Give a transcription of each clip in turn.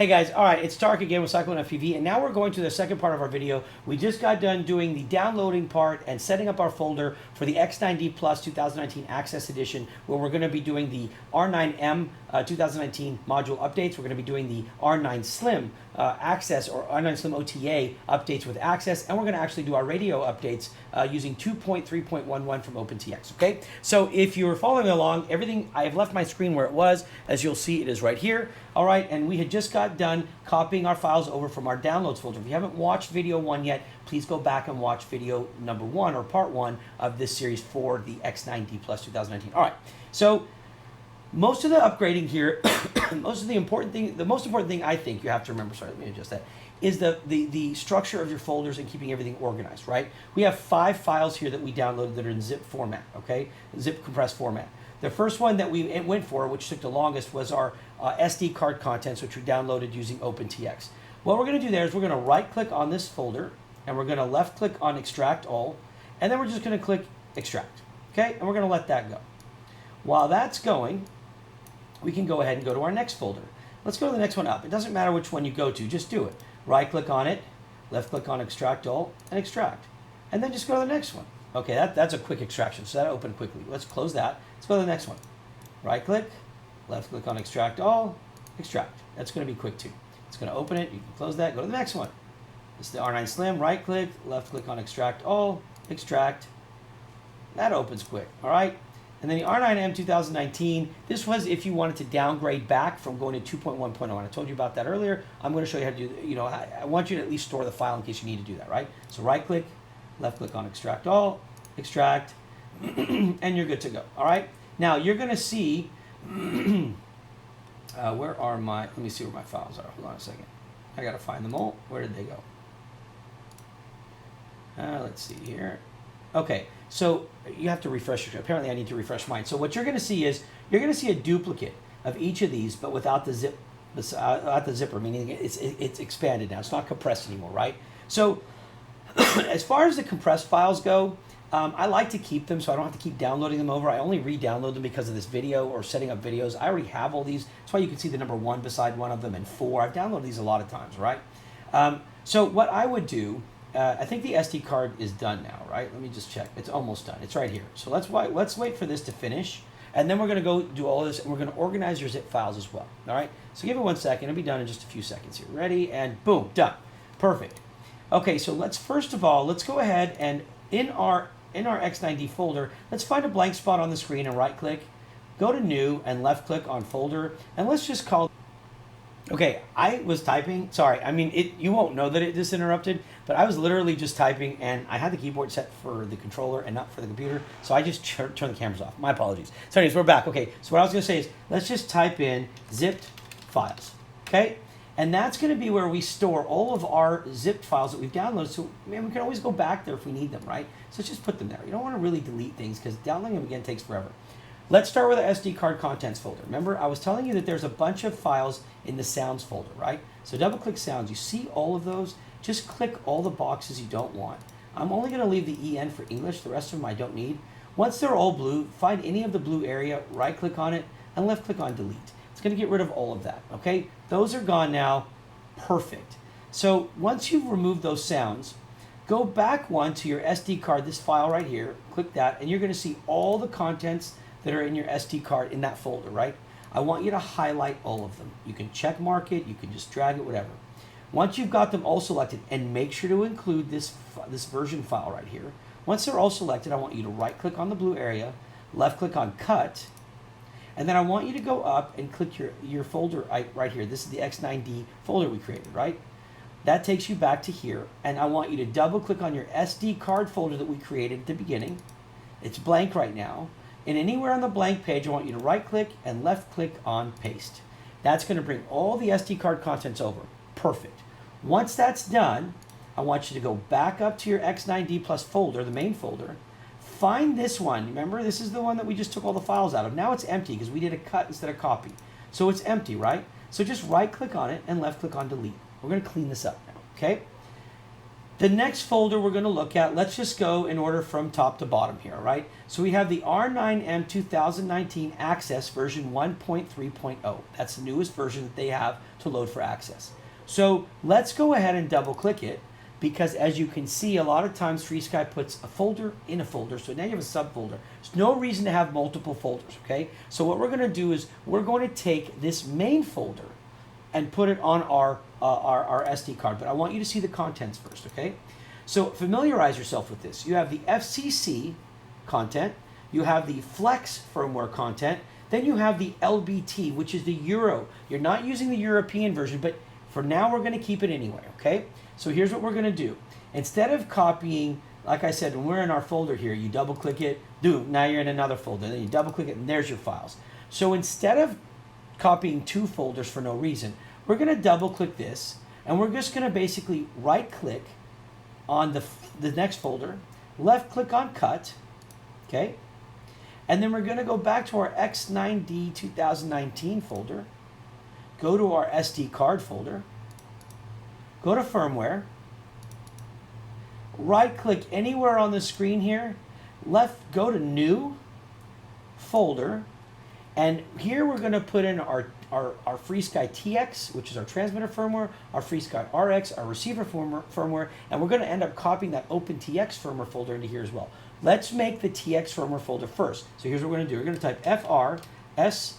Hey guys, all right, it's Tark again with Cyclone FPV, and now we're going to the second part of our video. We just got done doing the downloading part and setting up our folder for the X9DPlus 2019 Access Edition, where we're going to be doing the R9M 2019 module updates. We're going to be doing the R9Slim Access or R9Slim OTA updates with Access, and we're going to actually do our radio updates using 2.3.11 from OpenTX, okay? So if you're following along, everything, I have left my screen where it was. As you'll see, it is right here. All right, and we had just got done copying our files over from our downloads folder. If you haven't watched video 1 yet, please go back and watch video number 1 or part 1 of this series for the X9DPlus 2019. All right, so most of the upgrading here, the most important thing I think you have to remember, sorry, let me adjust that, is the structure of your folders and keeping everything organized, right? We have 5 files here that we downloaded that are in zip format, okay? Zip compressed format. The first one that we went for, which took the longest, was our SD card contents, which we downloaded using OpenTX. What we're going to do there is we're going to right-click on this folder, and we're going to left-click on Extract All, and then we're just going to click Extract, okay? And we're going to let that go. While that's going, we can go ahead and go to our next folder. Let's go to the next one up. It doesn't matter which one you go to, just do it. Right-click on it, left-click on Extract All, and extract. And then just go to the next one. Okay, that's a quick extraction, so that opened quickly. Let's close that. Let's go to the next one. Right-click, left-click on Extract All, extract. That's going to be quick too. It's going to open it. You can close that. Go to the next one. This is the R9Slim. Right-click, left-click on Extract All, extract. That opens quick. All right. And then the R9M 2019. This was if you wanted to downgrade back from going to 2.1.0. And I told you about that earlier. I'm going to show you how to do. I want you to at least store the file in case you need to do that. Right. So right-click, left-click on Extract All, extract, and you're good to go. All right. Now you're going to see. Where are my, let me see where my files are. Hold on a second. I got to find them all. Where did they go? Let's see here. Okay, so you have to refresh your, apparently I need to refresh mine. So what you're going to see is, you're going to see a duplicate of each of these, but without the zip, without the zipper, meaning it's expanded now. It's not compressed anymore, right? So as far as the compressed files go, I like to keep them so I don't have to keep downloading them over. I only re-download them because of this video or setting up videos. I already have all these. That's why you can see the number 1 beside one of them and 4. I've downloaded these a lot of times, right? So what I would do, I think the SD card is done now, right? Let me just check. It's almost done. It's right here. So let's wait for this to finish, and then we're going to go do all this, and we're going to organize your zip files as well, all right? So give it 1 second. It'll be done in just a few seconds here. Ready, and boom, done. Perfect. Okay, so let's first of all, let's go ahead and in our X9D folder, let's find a blank spot on the screen and right-click, go to New, and left-click on Folder, and let's just call. Okay, I was typing. Sorry, I mean you won't know that it just interrupted, but I was literally just typing, and I had the keyboard set for the controller and not for the computer, so I just turned the cameras off. My apologies. So anyways, we're back. Okay, so what I was going to say is let's just type in zipped files. Okay. And that's going to be where we store all of our zipped files that we've downloaded. So, man, we can always go back there if we need them, right? So let's just put them there. You don't want to really delete things because downloading them again takes forever. Let's start with the SD card contents folder. Remember, I was telling you that there's a bunch of files in the sounds folder, right? So double-click sounds. You see all of those? Just click all the boxes you don't want. I'm only going to leave the EN for English. The rest of them I don't need. Once they're all blue, find any of the blue area, right-click on it, and left-click on delete. It's going to get rid of all of that, okay? Those are gone now. Perfect. So once you've removed those sounds, go back one to your SD card, this file right here, click that, and you're going to see all the contents that are in your SD card in that folder, right? I want you to highlight all of them. You can check mark it, you can just drag it, whatever. Once you've got them all selected, and make sure to include this version file right here. Once they're all selected, I want you to right-click on the blue area, left-click on Cut, and then I want you to go up and click your folder right here. This is the X9D folder we created, right? That takes you back to here, and I want you to double-click on your SD card folder that we created at the beginning. It's blank right now. And anywhere on the blank page, I want you to right-click and left-click on Paste. That's going to bring all the SD card contents over. Perfect. Once that's done, I want you to go back up to your X9DPlus folder, the main folder. Find this one. Remember, this is the one that we just took all the files out of. Now it's empty because we did a cut instead of copy. So it's empty, right? So just right-click on it and left-click on Delete. We're going to clean this up now, okay? The next folder we're going to look at, let's just go in order from top to bottom here, right? So we have the R9M 2019 Access version 1.3.0. That's the newest version that they have to load for Access. So let's go ahead and double click it, because as you can see, a lot of times FrSky puts a folder in a folder, so now you have a subfolder. There's no reason to have multiple folders, okay? So what we're going to do is we're going to take this main folder and put it on our SD card, but I want you to see the contents first, okay? So familiarize yourself with this. You have the FCC content, you have the Flex firmware content, then you have the LBT, which is the Euro. You're not using the European version, but for now we're going to keep it anyway, okay? So here's what we're going to do. Instead of copying, like I said, when we're in our folder here, you double click it, now you're in another folder, then you double click it, and there's your files. So instead of copying two folders for no reason, we're going to double click this, and we're just going to basically right click on the next folder, left click on cut, okay? And then we're going to go back to our X9D 2019 folder, go to our SD card folder, go to firmware, right click anywhere on the screen here, go to new folder, and here we're going to put in our FrSky TX, which is our transmitter firmware, our FrSky RX, our receiver firmware, and we're going to end up copying that OpenTX firmware folder into here as well. Let's make the TX firmware folder first. So here's what we're going to do. We're going to type FrSky,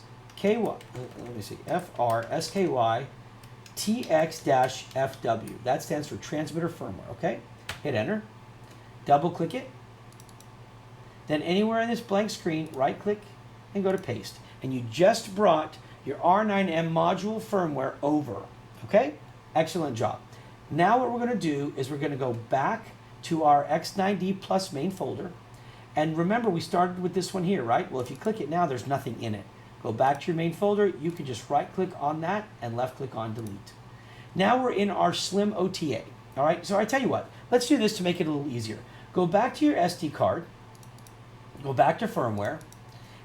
let me see, FrSky TX-FW. That stands for transmitter firmware, okay? Hit enter, double click it, then anywhere on this blank screen, right click and go to paste. And you just brought your R9M module firmware over, okay? Excellent job. Now what we're going to do is we're going to go back to our X9DPlus main folder. And remember, we started with this one here, right? Well, if you click it now, there's nothing in it. Go back to your main folder. You can just right click on that and left click on delete. Now we're in our Slim OTA, all right? So I tell you what, let's do this to make it a little easier. Go back to your SD card, go back to firmware.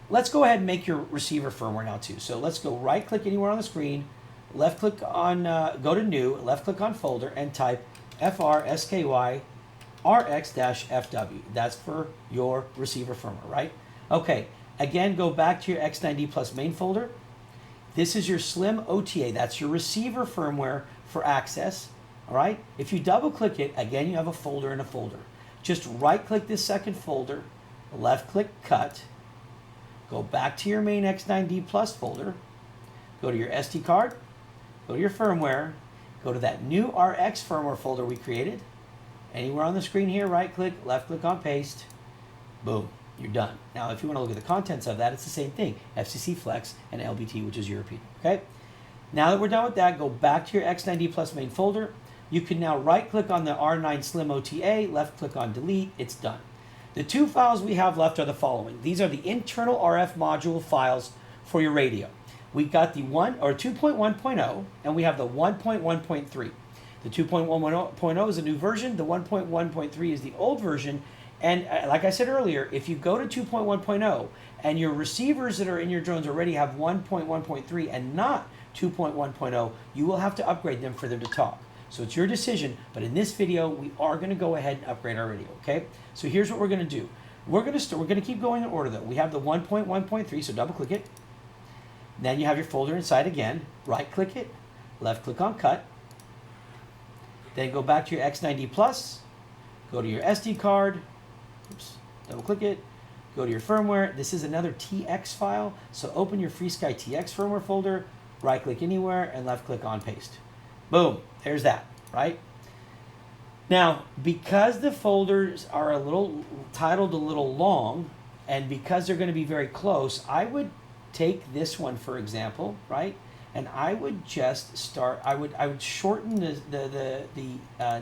Let's go ahead and make your receiver firmware now too. So let's go right click anywhere on the screen, left click on, go to new, left click on folder and type FrSky RX-FW. That's for your receiver firmware, right? Okay, again, go back to your X9DPlus main folder. This is your Slim OTA. That's your receiver firmware for access, all right? If you double click it, again, you have a folder in a folder. Just right click this second folder, left click cut, go back to your main X9DPlus folder, go to your SD card, go to your firmware, go to that new RX firmware folder we created. Anywhere on the screen here, right click, left click on paste, boom, you're done. Now, if you want to look at the contents of that, it's the same thing, FCC Flex and LBT, which is European, okay? Now that we're done with that, go back to your X9DPlus main folder. You can now right click on the R9Slim OTA, left click on delete, it's done. The two files we have left are the following. These are the internal RF module files for your radio. We got the 2.1.0 and we have the 1.1.3. The 2.1.0 is a new version. The 1.1.3 is the old version. And like I said earlier, if you go to 2.1.0 and your receivers that are in your drones already have 1.1.3 and not 2.1.0, you will have to upgrade them for them to talk. So it's your decision, but in this video, we are going to go ahead and upgrade our radio, okay? So here's what we're going to do. We're going to keep going in order though. We have the 1.1.3, so double click it. Then you have your folder inside again. Right click it, left click on cut. Then go back to your X9DPlus, go to your SD card, oops, double click it, go to your firmware. This is another TX file, so open your FrSky TX firmware folder, right click anywhere, and left click on paste. Boom, there's that, right? Now, because the folders are titled a little long, and because they're going to be very close, I would take this one, for example, right? And I would just start, I would shorten the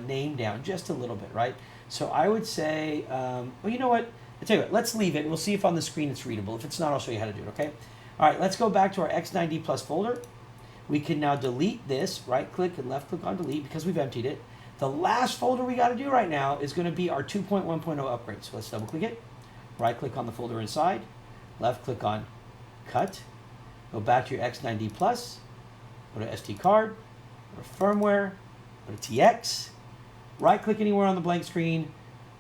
name down just a little bit, right? So I would say, well, you know what? I'll tell you what, let's leave it. We'll see if on the screen it's readable. If it's not, I'll show you how to do it, okay? All right, let's go back to our X9DPlus folder. We can now delete this, right click and left click on delete because we've emptied it. The last folder we got to do right now is going to be our 2.1.0 upgrade. So let's double click it, right click on the folder inside, left click on cut, go back to your X9DPlus, go to SD card, go to firmware, go to TX, right click anywhere on the blank screen,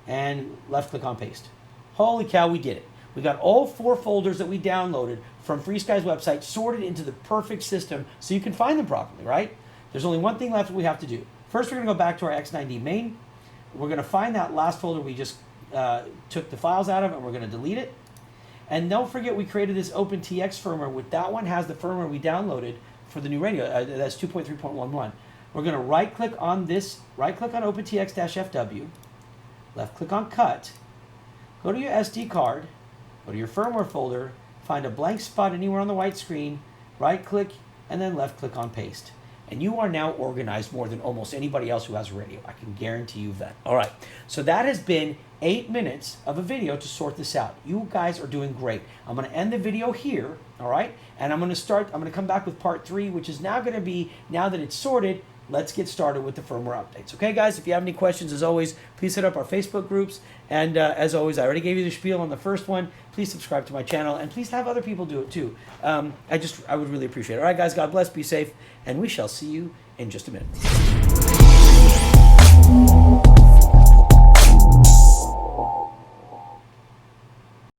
and left click on paste. Holy cow, we did it. We got all 4 folders that we downloaded from FrSky's website sorted into the perfect system so you can find them properly, right? There's only one thing left we have to do. First, we're going to go back to our X9D main. We're going to find that last folder we just took the files out of, and we're going to delete it. And don't forget, we created this OpenTX firmware. With that one has the firmware we downloaded for the new radio. That's 2.3.11. We're going to right-click on this, right-click on OpenTX-FW, left-click on Cut, go to your SD card, go to your firmware folder, find a blank spot anywhere on the white screen, right-click, and then left-click on Paste. And you are now organized more than almost anybody else who has a radio. I can guarantee you that. All right, so that has been 8 minutes of a video to sort this out. You guys are doing great. I'm going to end the video here, all right? And I'm going to come back with part 3, which is now going to be, now that it's sorted, let's get started with the firmware updates. Okay, guys, if you have any questions, as always, please hit up our Facebook groups. And as always, I already gave you the spiel on the first one. Please subscribe to my channel, and please have other people do it too. I would really appreciate it. All right, guys, God bless, be safe, and we shall see you in just a minute.